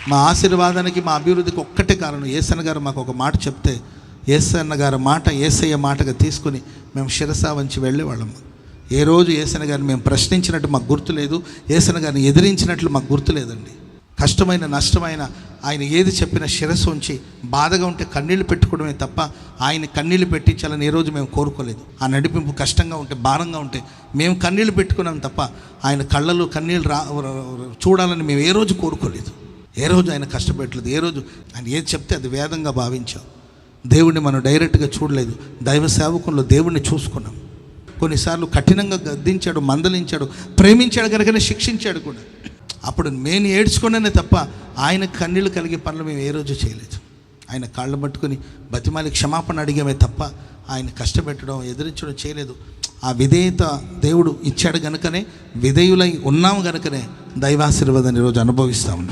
మా ఆశీర్వాదానికి, మా అభివృద్ధికి ఒక్కటే కారణం, యేసన్న గారు మాకు ఒక మాట చెప్తే యేసన్న గారి మాట యేసయ్య మాటగా తీసుకుని మేము శిరసా వంచి వెళ్ళేవాళ్ళము. ఏ రోజు యేసన్న గారిని మేము ప్రశ్నించినట్టు మాకు గుర్తు లేదు, యేసన్న గారిని ఎదిరించినట్లు మాకు గుర్తు లేదండి. కష్టమైన నష్టమైన ఆయన ఏది చెప్పినా శిరస్సు ఉంచి, బాధగా ఉంటే కన్నీళ్లు పెట్టుకోవడమే తప్ప ఆయన కన్నీళ్లు పెట్టించాలని ఏ రోజు మేము కోరుకోలేదు. ఆ నడిపింపు కష్టంగా ఉంటే, భారంగా ఉంటే మేము కన్నీళ్లు పెట్టుకున్నాం తప్ప ఆయన కళ్ళలో కన్నీళ్ళు చూడాలని మేము ఏ రోజు కోరుకోలేదు. ఏ రోజు ఆయన కష్టపెట్టలేదు. ఏ రోజు ఆయన ఏది చెప్తే అది వేదంగా భావించాం. దేవుడిని మనం డైరెక్ట్గా చూడలేదు, దైవ సేవకుల్లో దేవుడిని చూసుకున్నాం. కొన్నిసార్లు కఠినంగా గద్దించాడు, మందలించాడు, ప్రేమించాడు కనుకనే శిక్షించాడు కూడా. అప్పుడు నేను ఏడ్చుకున్నానే తప్ప ఆయన కన్నీళ్ళు కలిగే పనులు మేము ఏ రోజు చేయలేదు. ఆయన కాళ్ళు పట్టుకుని బతిమాలి క్షమాపణ అడిగామే తప్ప ఆయన కష్టపెట్టడం, ఎదిరించడం చేయలేదు. ఆ విధేయత దేవుడు ఇచ్చాడు కనుకనే, విధేయులై ఉన్నాము కనుకనే దైవాశీర్వాదాన్ని ఈరోజు అనుభవిస్తాము.